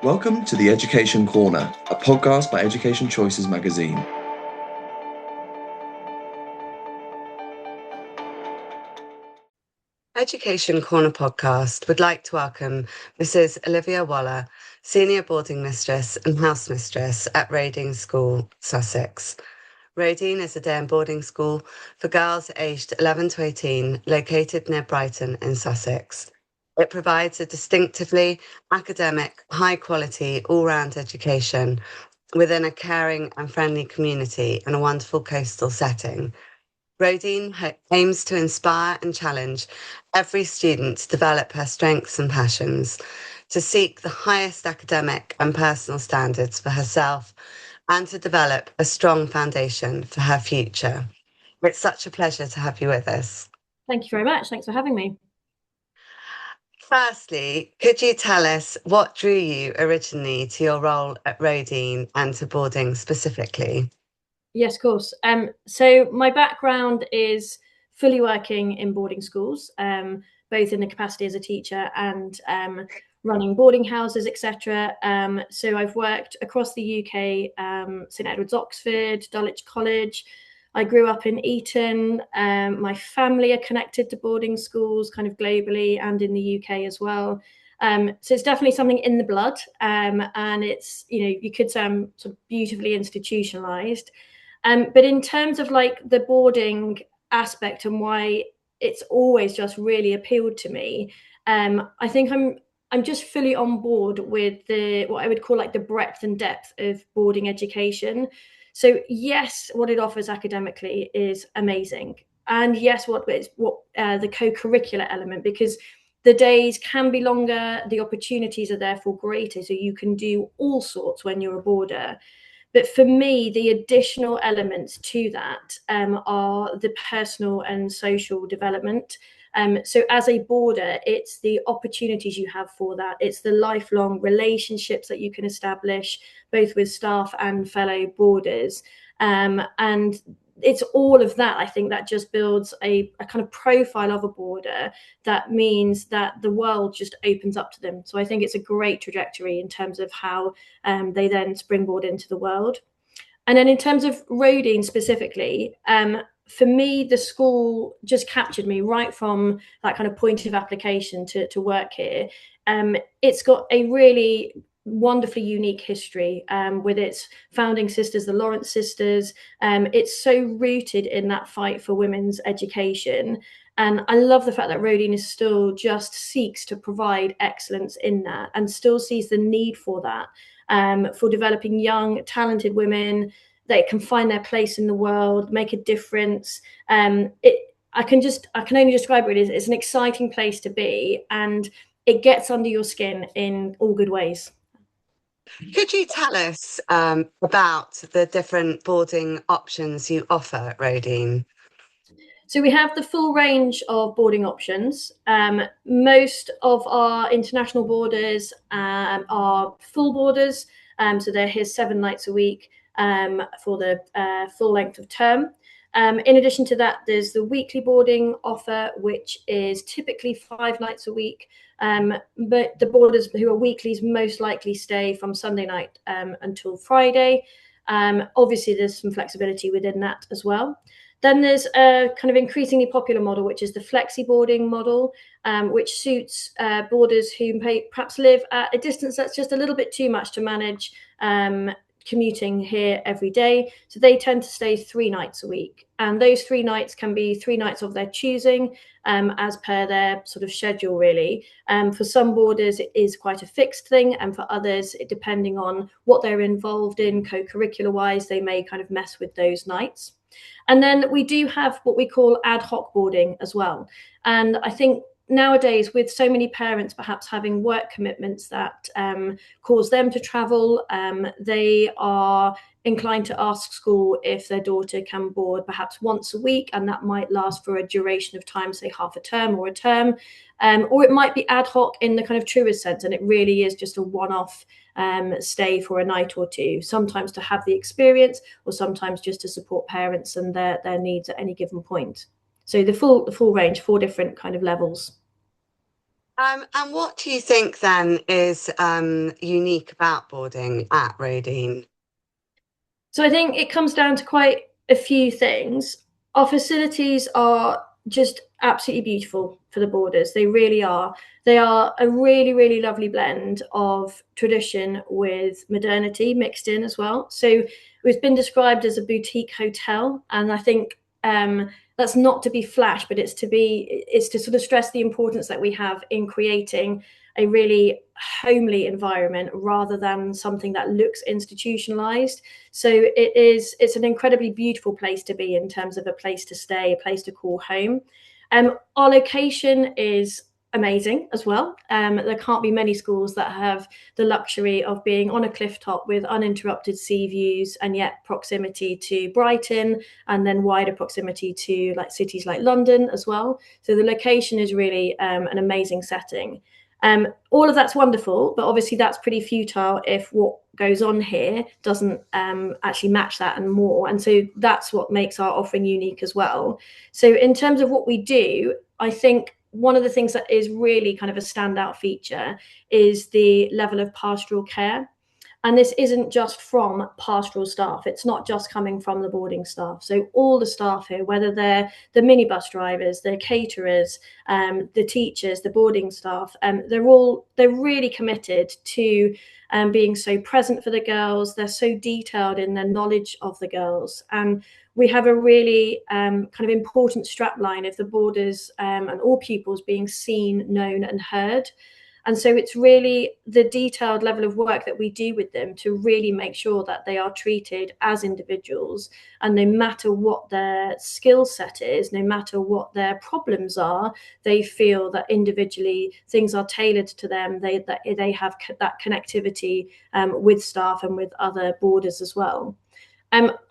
Welcome to the Education Corner, a podcast by Education Choices magazine. Education Corner podcast would like to welcome Mrs. Olivia Waller, Senior Boarding Mistress and Housemistress at Roedean School, Sussex. Roedean is a day and boarding school for girls aged 11 to 18, located near Brighton in Sussex. It provides a distinctively academic, high-quality, all-round education within a caring and friendly community and a wonderful coastal setting. Roedean aims to inspire and challenge every student to develop her strengths and passions, to seek the highest academic and personal standards for herself, and to develop a strong foundation for her future. It's such a pleasure to have you with us. Thank you very much. Thanks for having me. Firstly, could you tell us what drew you originally to your role at Roedean and to boarding specifically? Yes, of course. So my background is fully working in boarding schools, both in the capacity as a teacher and running boarding houses, etc. So I've worked across the UK, St Edward's, Oxford, Dulwich College. I grew up in Eton. My family are connected to boarding schools kind of globally and in the UK as well. So it's definitely something in the blood, and it's, you could say I'm sort of beautifully institutionalized. But in terms of like the boarding aspect and why it's always just really appealed to me, I think I'm just fully on board with what I would call like the breadth and depth of boarding education. So yes, what it offers academically is amazing, and yes, what the co-curricular element, because the days can be longer, the opportunities are therefore greater, so you can do all sorts when you're a boarder. But for me, the additional elements to that are the personal and social development. So as a boarder, it's the opportunities you have for that. It's the lifelong relationships that you can establish, both with staff and fellow boarders. And it's all of that, I think, that just builds a kind of profile of a boarder that means that the world just opens up to them. So I think it's a great trajectory in terms of how they then springboard into the world. And then in terms of Roedean specifically, for me, the school just captured me right from that kind of point of application to work here. It's got a really wonderfully unique history with its founding sisters, the Lawrence sisters. It's so rooted in that fight for women's education. And I love the fact that Roedean is still just seeks to provide excellence in that and still sees the need for that, for developing young, talented women that can find their place in the world, make a difference. I can only describe it as it's an exciting place to be, and it gets under your skin in all good ways. Could you tell us about the different boarding options you offer at Roedean? So we have the full range of boarding options. Most of our international boarders are full boarders, so they're here 7 nights a week for the full length of term. In addition to that, there's the weekly boarding offer, which is typically 5 nights a week. But the boarders who are weeklies most likely stay from Sunday night until Friday. Obviously, there's some flexibility within that as well. Then there's a kind of increasingly popular model, which is the flexi boarding model, which suits boarders who perhaps live at a distance that's just a little bit too much to manage commuting here every day. So they tend to stay 3 nights a week. And those 3 nights can be 3 nights of their choosing, as per their sort of schedule, really. For some boarders, it is quite a fixed thing. And for others, depending on what they're involved in co-curricular wise, they may kind of mess with those nights. And then we do have what we call ad hoc boarding as well. And I think nowadays, with so many parents perhaps having work commitments that cause them to travel, they are inclined to ask school if their daughter can board perhaps once a week, and that might last for a duration of time, say half a term or a term, or it might be ad hoc in the kind of truest sense, and it really is just a one-off stay for a night or two, sometimes to have the experience or sometimes just to support parents and their needs at any given point. So the full range, 4 different kind of levels. And what do you think then is unique about boarding at Roedean? So I think it comes down to quite a few things. Our facilities are just absolutely beautiful for the boarders. They really are. They are a really, really lovely blend of tradition with modernity mixed in as well. So it's been described as a boutique hotel, and I think that's not to be flash, but it's to sort of stress the importance that we have in creating a really homely environment rather than something that looks institutionalized. So it's an incredibly beautiful place to be in terms of a place to stay, a place to call home. Our location is amazing as well. There can't be many schools that have the luxury of being on a cliff top with uninterrupted sea views and yet proximity to Brighton and then wider proximity to like cities like London as well. So the location is really an amazing setting. All of that's wonderful, but obviously that's pretty futile if what goes on here doesn't actually match that and more. And so that's what makes our offering unique as well. So in terms of what we do, I think one of the things that is really kind of a standout feature is the level of pastoral care. And this isn't just from pastoral staff. It's not just coming from the boarding staff. So all the staff here, whether they're the minibus drivers, the caterers, the teachers, the boarding staff, they're really committed to being so present for the girls. They're so detailed in their knowledge of the girls. And we have a really kind of important strapline of the boarders and all pupils being seen, known and heard. And so it's really the detailed level of work that we do with them to really make sure that they are treated as individuals. And no matter what their skill set is, no matter what their problems are, they feel that individually things are tailored to them. They have that connectivity with staff and with other boarders as well.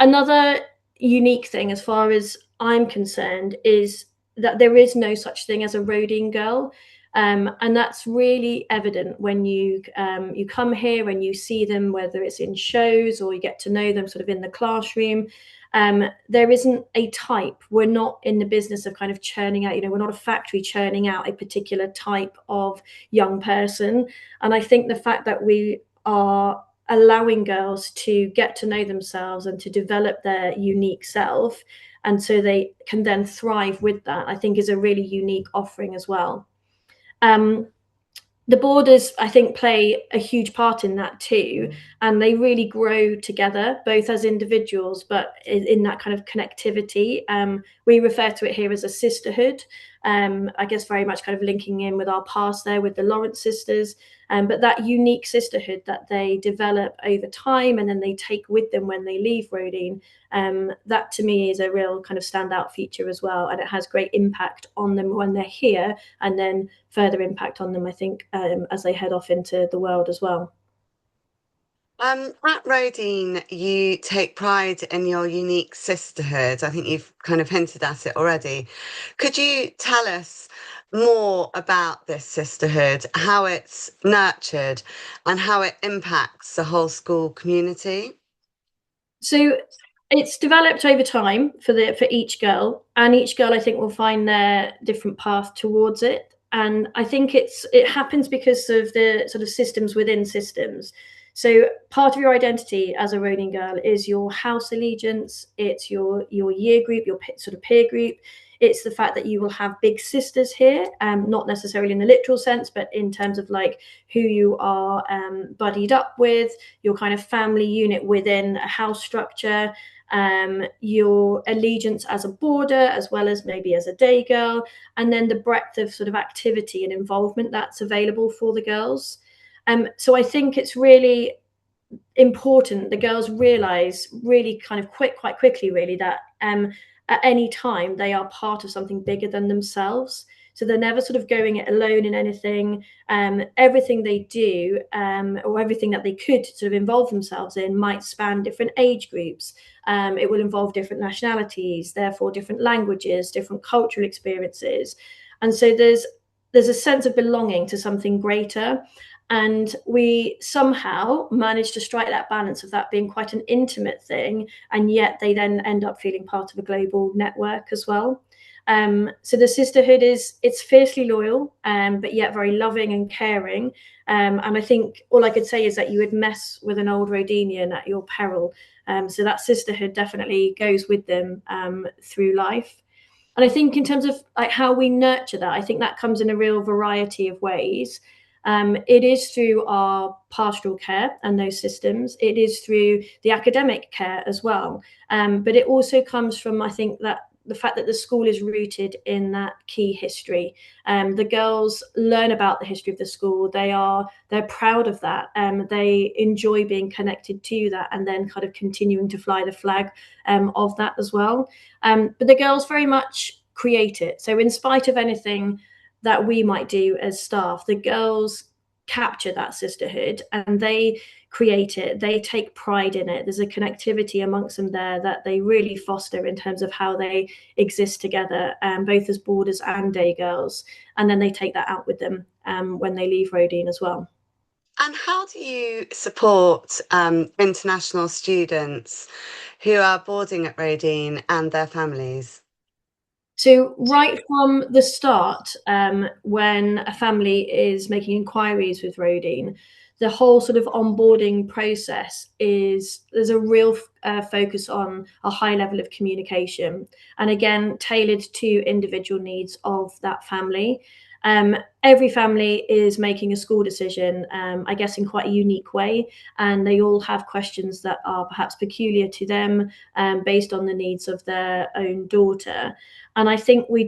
Another unique thing, as far as I'm concerned, is that there is no such thing as a Roedean girl. And that's really evident when you come here and you see them, whether it's in shows or you get to know them sort of in the classroom. There isn't a type. We're not in the business of kind of churning out, we're not a factory churning out a particular type of young person. And I think the fact that we are allowing girls to get to know themselves and to develop their unique self, and so they can then thrive with that, I think is a really unique offering as well. The boarders, I think, play a huge part in that too, and they really grow together, both as individuals, but in that kind of connectivity. We refer to it here as a sisterhood. I guess very much kind of linking in with our past there with the Lawrence sisters, but that unique sisterhood that they develop over time and then they take with them when they leave Roedean, that to me is a real kind of standout feature as well, and it has great impact on them when they're here and then further impact on them, I think, as they head off into the world as well. At Roedean, you take pride in your unique sisterhood. I think you've kind of hinted at it already. Could you tell us more about this sisterhood, how it's nurtured and how it impacts the whole school community? So it's developed over time for each girl, and each girl, I think, will find their different path towards it. And I think it happens because of the sort of systems within systems. So part of your identity as a Roedean girl is your house allegiance, it's your year group, your sort of peer group. It's the fact that you will have big sisters here, not necessarily in the literal sense, but in terms of like who you are buddied up with, your kind of family unit within a house structure, your allegiance as a boarder, as well as maybe as a day girl, and then the breadth of sort of activity and involvement that's available for the girls. So I think it's really important the girls realize really kind of quite quickly really that at any time they are part of something bigger than themselves. So they're never sort of going it alone in anything. Everything they do or everything that they could sort of involve themselves in might span different age groups. It will involve different nationalities, therefore different languages, different cultural experiences. And so there's a sense of belonging to something greater. And we somehow manage to strike that balance of that being quite an intimate thing, and yet they then end up feeling part of a global network as well. So the sisterhood it's fiercely loyal, but yet very loving and caring. And I think all I could say is that you would mess with an old Roedean at your peril. So that sisterhood definitely goes with them through life. And I think in terms of like how we nurture that, I think that comes in a real variety of ways. It is through our pastoral care and those systems. It is through the academic care as well. But it also comes from, I think, that the fact that the school is rooted in that key history. The girls learn about the history of the school. They're proud of that. They enjoy being connected to that, and then kind of continuing to fly the flag of that as well. But the girls very much create it. So in spite of anything that we might do as staff, the girls capture that sisterhood and they create it. They take pride in it. There's a connectivity amongst them there that they really foster in terms of how they exist together, both as boarders and day girls. And then they take that out with them when they leave Roedean as well. And how do you support international students who are boarding at Roedean and their families? So right from the start, when a family is making inquiries with Roedean, the whole sort of onboarding process there's a real focus on a high level of communication, and again tailored to individual needs of that family. Every family is making a school decision, I guess, in quite a unique way, and they all have questions that are perhaps peculiar to them, based on the needs of their own daughter. And I think we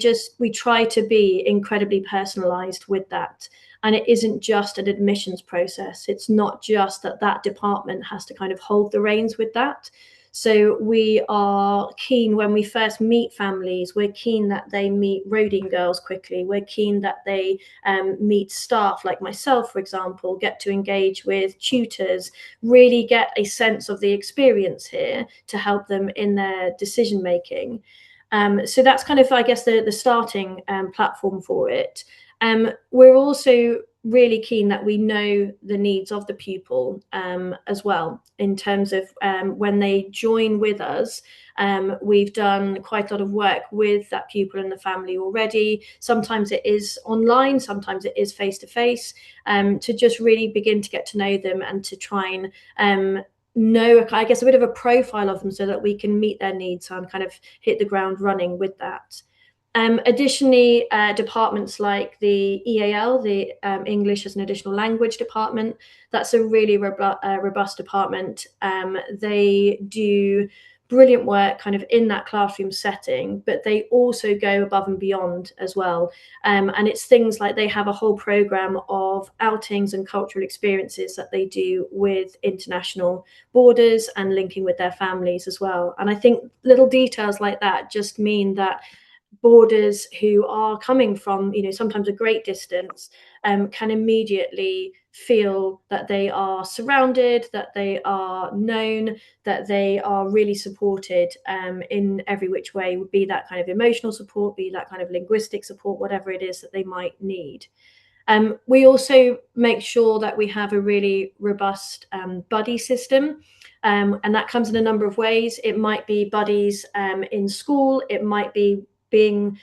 try to be incredibly personalized with that. And it isn't just an admissions process. It's not just that department has to kind of hold the reins with that. So we are keen when we first meet families, we're keen that they meet Roedean girls quickly. We're keen that they meet staff like myself, for example, get to engage with tutors, really get a sense of the experience here to help them in their decision making. So that's kind of, I guess, the starting platform for it. We're also really keen that we know the needs of the pupil as well, in terms of when they join with us. We've done quite a lot of work with that pupil and the family already. Sometimes it is online, sometimes it is face-to-face, to just really begin to get to know them and to try and know, I guess, a bit of a profile of them so that we can meet their needs and kind of hit the ground running with that. Additionally, departments like the EAL, the English as an Additional Language department, that's a really robust department. They do brilliant work kind of in that classroom setting, but they also go above and beyond as well. And it's things like they have a whole program of outings and cultural experiences that they do with international boarders and linking with their families as well. And I think little details like that just mean that boarders who are coming from, sometimes a great distance, can immediately feel that they are surrounded, that they are known, that they are really supported in every which way, would be that kind of emotional support, be that kind of linguistic support, whatever it is that they might need. We also make sure that we have a really robust buddy system. And that comes in a number of ways. It might be buddies in school. It might be being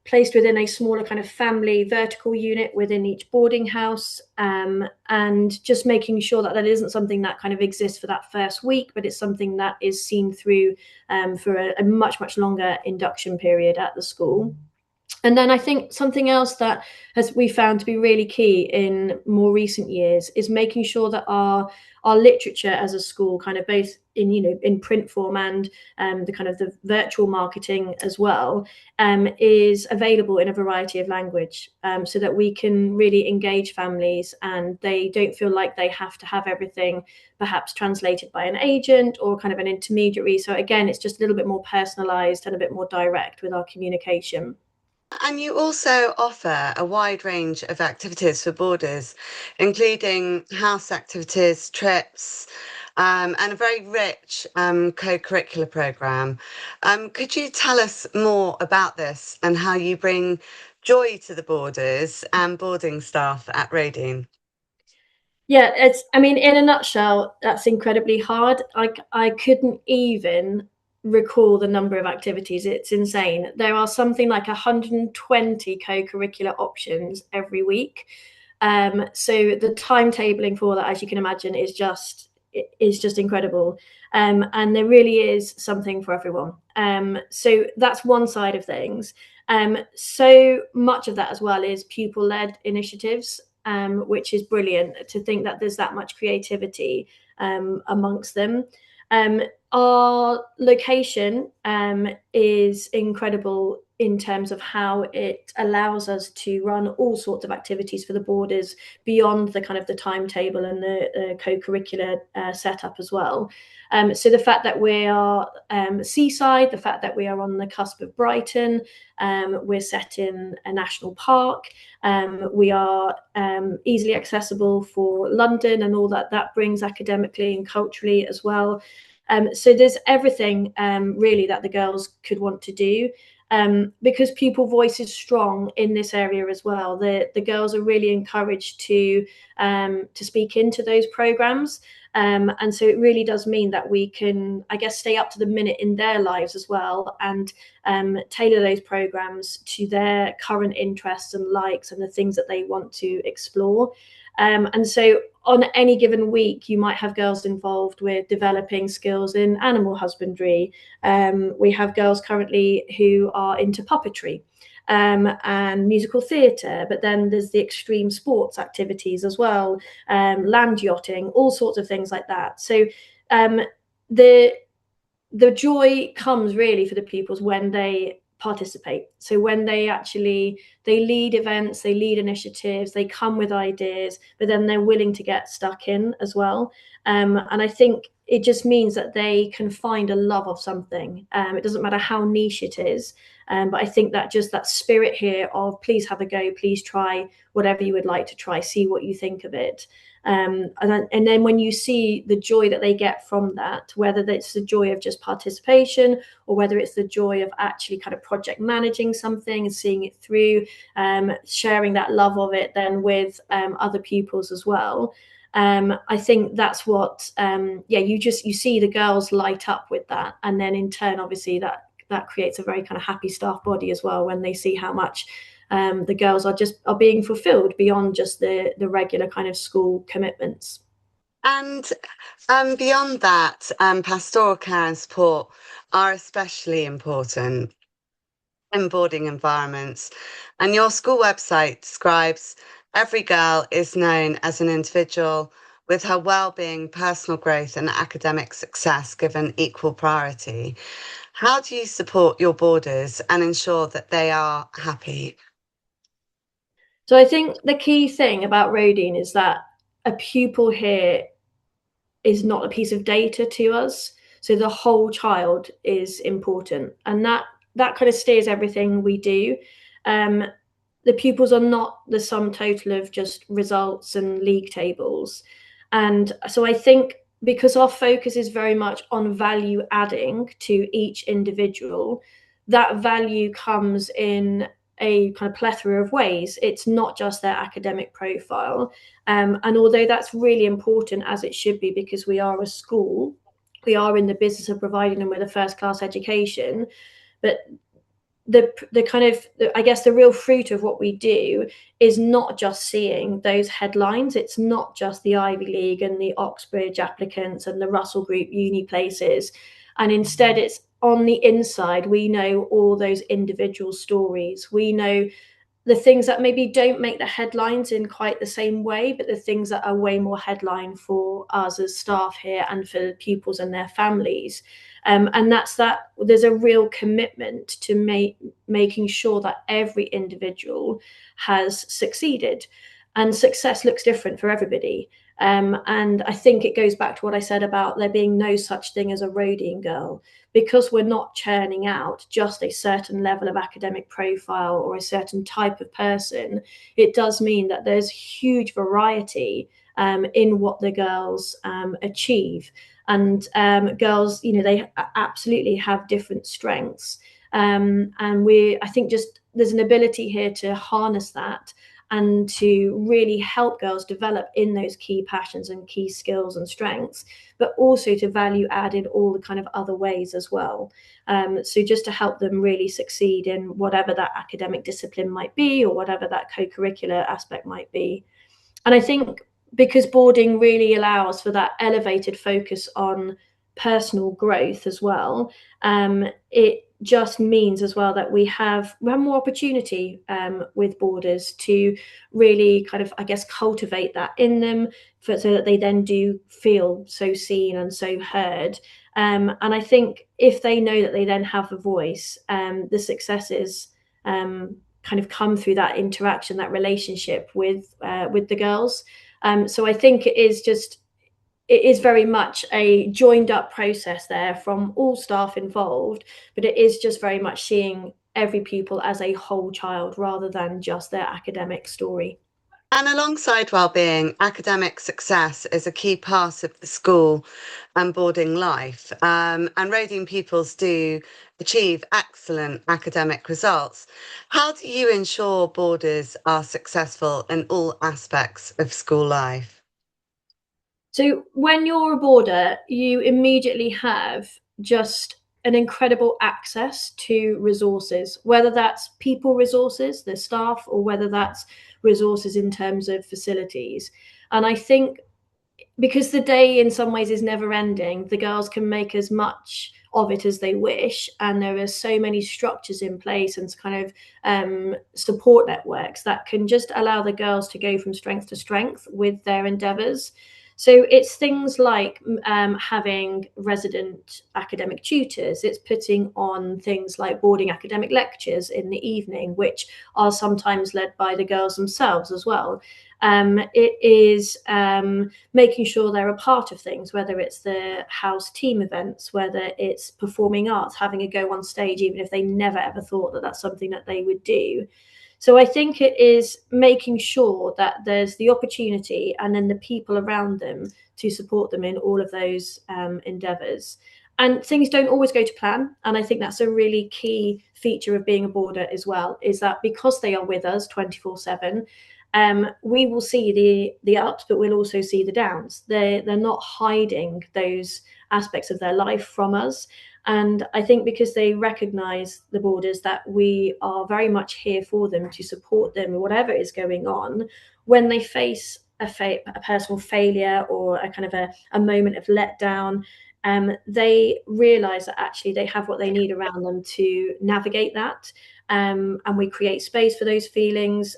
placed within a smaller kind of family vertical unit within each boarding house, and just making sure that that isn't something that kind of exists for that first week, but it's something that is seen through for a much, much longer induction period at the school. And then I think something else that we found to be really key in more recent years is making sure that our literature as a school, kind of both in print form and the kind of the virtual marketing as well, is available in a variety of language, so that we can really engage families and they don't feel like they have to have everything perhaps translated by an agent or kind of an intermediary. So again, it's just a little bit more personalized and a bit more direct with our communication. And you also offer a wide range of activities for boarders, including house activities, trips, and a very rich co-curricular programme. Could you tell us more about this and how you bring joy to the boarders and boarding staff at Roedean? Yeah, in a nutshell, that's incredibly hard. I couldn't even recall the number of activities. It's insane. There are something like 120 co-curricular options every week. So the timetabling for that, as you can imagine, is just incredible. And there really is something for everyone. So that's one side of things. So much of that as well is pupil-led initiatives, which is brilliant to think that there's that much creativity amongst them. Our location is incredible in terms of how it allows us to run all sorts of activities for the boarders beyond the kind of the timetable and the co-curricular setup as well. So the fact that we are seaside, the fact that we are on the cusp of Brighton, we're set in a national park, we are easily accessible for London and all that brings academically and culturally as well. So there's everything really that the girls could want to do. Because pupil voice is strong in this area as well. The girls are really encouraged to speak into those programs. And so it really does mean that we can, I guess, stay up to the minute in their lives as well and tailor those programs to their current interests and likes and the things that they want to explore. And so on any given week, you might have girls involved with developing skills in animal husbandry. We have girls currently who are into puppetry and musical theatre, but then there's the extreme sports activities as well, land yachting, all sorts of things like that. So the joy comes really for the pupils when they participate. So when they lead events, they lead initiatives, they come with ideas, but then they're willing to get stuck in as well. And I think it just means that they can find a love of something. It doesn't matter how niche it is. But I think that just that spirit here of please have a go, please try whatever you would like to try, see what you think of it. And then when you see the joy that they get from that, whether it's the joy of just participation or whether it's the joy of actually kind of project managing something and seeing it through, sharing that love of it then with other pupils as well. I think that's what, you see the girls light up with that. And then in turn, obviously that creates a very kind of happy staff body as well when they see how much the girls are being fulfilled beyond just the regular kind of school commitments. And beyond that, pastoral care and support are especially important in boarding environments. And your school website describes every girl is known as an individual with her well-being, personal growth and academic success given equal priority. How do you support your boarders and ensure that they are happy? So I think the key thing about Roedean is that a pupil here is not a piece of data to us. So the whole child is important. And that kind of steers everything we do. The pupils are not the sum total of just results and league tables. And so I think because our focus is very much on value adding to each individual, that value comes in a kind of plethora of ways. It's not just their academic profile. And although that's really important, as it should be, because we are a school, we are in the business of providing them with a first-class education, but the kind of, I guess, the real fruit of what we do is not just seeing those headlines. It's not just the Ivy League and the Oxbridge applicants and the Russell Group uni places. And instead, it's on the inside. We know all those individual stories. We know the things that maybe don't make the headlines in quite the same way, but the things that are way more headline for us as staff here and for pupils and their families. And that's that there's a real commitment to making sure that every individual has succeeded. And success looks different for everybody. And I think it goes back to what I said about there being no such thing as a Roedean girl, because we're not churning out just a certain level of academic profile or a certain type of person. It does mean that there's huge variety in what the girls achieve. And girls, they absolutely have different strengths. And I think just there's an ability here to harness that and to really help girls develop in those key passions and key skills and strengths, but also to value add in all the kind of other ways as well. So just to help them really succeed in whatever that academic discipline might be, or whatever that co-curricular aspect might be. And I think because boarding really allows for that elevated focus on personal growth as well, it just means as well that we have more opportunity with boarders to really kind of, I guess, cultivate that in them so that they then do feel so seen and so heard. And I think if they know that they then have a voice, the successes kind of come through that interaction, that relationship with the girls. So I think it is very much a joined up process there from all staff involved, but it is just very much seeing every pupil as a whole child rather than just their academic story. And alongside wellbeing, academic success is a key part of the school and boarding life. And Roedean pupils do achieve excellent academic results. How do you ensure boarders are successful in all aspects of school life? So when you're a boarder, you immediately have just an incredible access to resources, whether that's people resources, the staff, or whether that's resources in terms of facilities. And I think because the day in some ways is never ending, the girls can make as much of it as they wish, and there are so many structures in place and kind of support networks that can just allow the girls to go from strength to strength with their endeavours. So it's things like having resident academic tutors. It's putting on things like boarding academic lectures in the evening, which are sometimes led by the girls themselves as well. It is making sure they're a part of things, whether it's the house team events, whether it's performing arts, having a go on stage, even if they never ever thought that that's something that they would do. So I think it is making sure that there's the opportunity and then the people around them to support them in all of those endeavours. And things don't always go to plan. And I think that's a really key feature of being a boarder as well, is that because they are with us 24/7, we will see the ups, but we'll also see the downs. They're not hiding those aspects of their life from us. And I think because they recognise, the boarders, that we are very much here for them to support them in whatever is going on, when they face a personal failure or a kind of a moment of letdown, they realise that actually they have what they need around them to navigate that. And we create space for those feelings.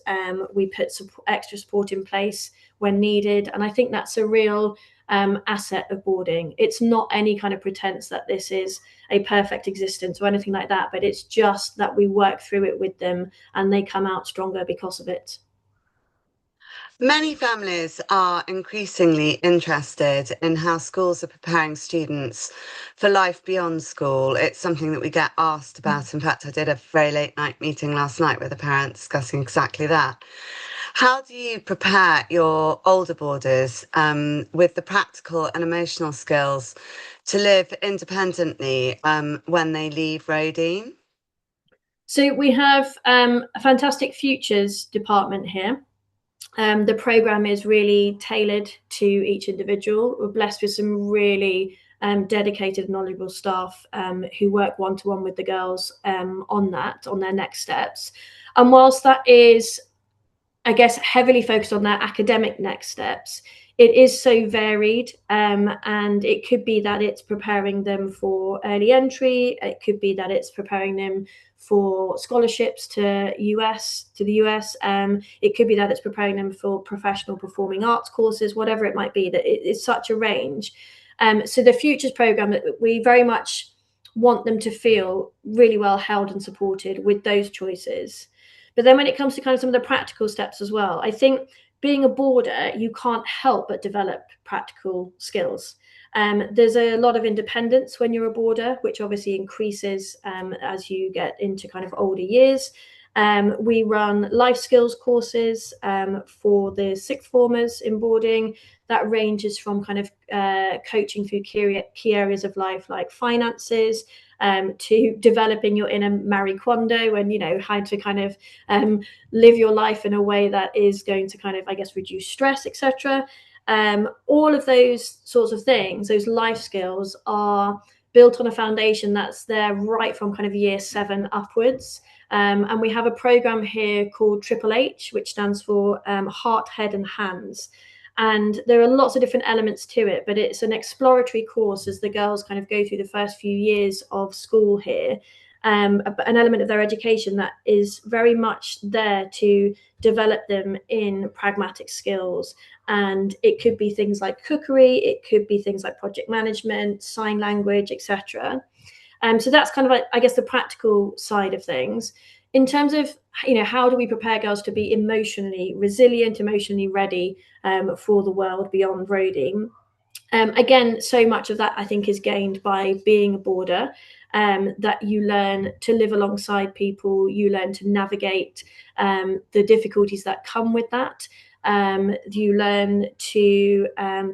We put extra support in place when needed. And I think that's a real asset of boarding. It's not any kind of pretense that this is a perfect existence or anything like that, but it's just that we work through it with them and they come out stronger because of it. Many families are increasingly interested in how schools are preparing students for life beyond school. It's something that we get asked about. In fact, I did a very late night meeting last night with a parent discussing exactly that. How do you prepare your older boarders with the practical and emotional skills to live independently when they leave Roedean? So we have a fantastic futures department here. The programme is really tailored to each individual. We're blessed with some really dedicated, knowledgeable staff who work one-to-one with the girls on their next steps. And whilst that is, I guess, heavily focused on their academic next steps, it is so varied, and it could be that it's preparing them for early entry. It could be that it's preparing them for scholarships to the US. It could be that it's preparing them for professional performing arts courses, whatever it might be. That it's such a range. So the Futures programme, that we very much want them to feel really well held and supported with those choices. But then when it comes to kind of some of the practical steps as well, I think being a boarder, you can't help but develop practical skills. There's a lot of independence when you're a boarder, which obviously increases as you get into kind of older years. We run life skills courses for the sixth formers in boarding. That ranges from kind of coaching through key areas of life like finances, to developing your inner Marie Kondo, and, you know, how to kind of live your life in a way that is going to kind of, I guess, reduce stress, etc. All of those sorts of things, those life skills, are built on a foundation that's there right from kind of year 7 upwards. And we have a program here called Triple H, which stands for Heart, Head and Hands. And there are lots of different elements to it, but it's an exploratory course as the girls kind of go through the first few years of school here. An element of their education that is very much there to develop them in pragmatic skills. And it could be things like cookery, it could be things like project management, sign language, etc. So that's kind of like, I guess, the practical side of things. In terms of, you know, how do we prepare girls to be emotionally resilient, emotionally ready for the world beyond Roedean? Again, so much of that, I think, is gained by being a boarder, that you learn to live alongside people, you learn to navigate the difficulties that come with that. You learn to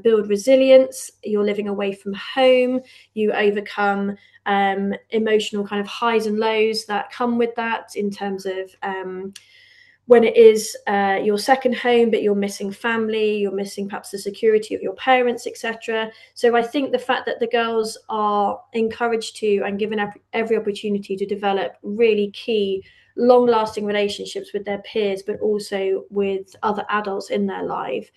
build resilience. You're living away from home. You overcome emotional kind of highs and lows that come with that, in terms of when it is your second home, but you're missing family, you're missing perhaps the security of your parents, etc. So I think the fact that the girls are encouraged to and given every opportunity to develop really key, long-lasting relationships with their peers, but also with other adults in their life,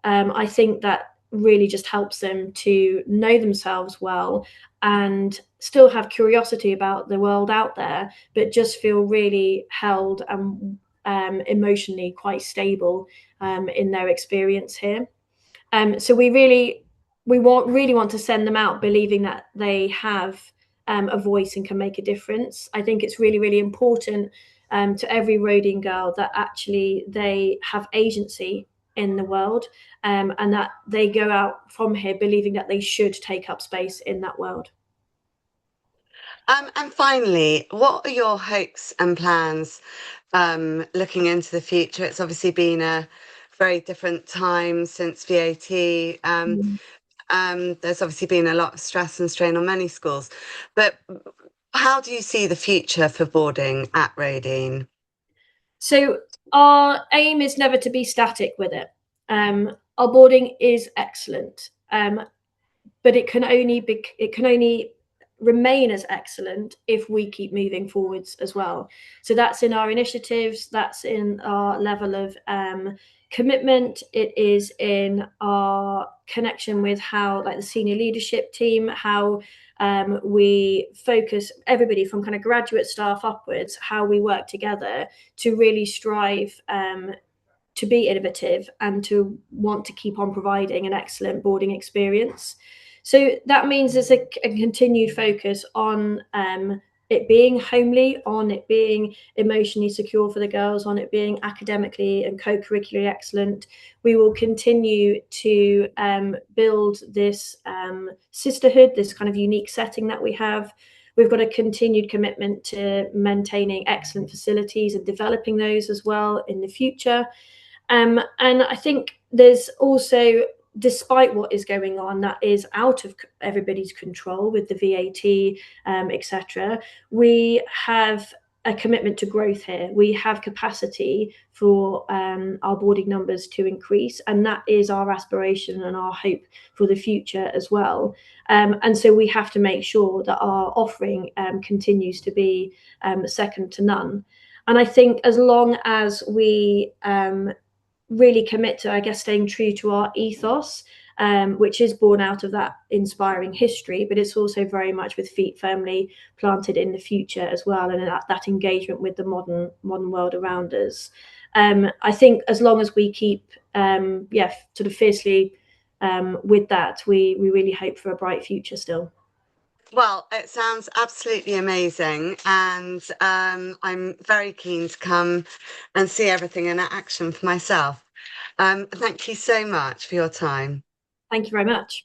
I think that really just helps them to know themselves well and still have curiosity about the world out there, but just feel really held and emotionally quite stable in their experience here. So we really want to send them out believing that they have a voice and can make a difference. I think it's really, really important to every Roedean girl that actually they have agency in the world, and that they go out from here believing that they should take up space in that world. And finally, what are your hopes and plans looking into the future? It's obviously been a very different time since VAT. There's obviously been a lot of stress and strain on many schools. But how do you see the future for boarding at Roedean? So our aim is never to be static with it. Our boarding is excellent, but it can only remain as excellent if we keep moving forwards as well. So that's in our initiatives, that's in our level of commitment, it is in our connection with how, like, the senior leadership team, how we focus everybody from kind of graduate staff upwards, how we work together to really strive to be innovative and to want to keep on providing an excellent boarding experience. So that means there's a continued focus on it being homely, on it being emotionally secure for the girls, on it being academically and co-curricularly excellent. We will continue to build this sisterhood, this kind of unique setting that we have. We've got a continued commitment to maintaining excellent facilities and developing those as well in the future. And I think there's also, despite what is going on that is out of everybody's control with the VAT, etc., we have a commitment to growth here. We have capacity for our boarding numbers to increase, and that is our aspiration and our hope for the future as well. And so we have to make sure that our offering continues to be second to none. And I think as long as we really commit to, I guess, staying true to our ethos, which is born out of that inspiring history, but it's also very much with feet firmly planted in the future as well, and that engagement with the modern world around us. I think as long as we keep, sort of fiercely with that, we really hope for a bright future still. Well, it sounds absolutely amazing, and I'm very keen to come and see everything in action for myself. Thank you so much for your time. Thank you very much.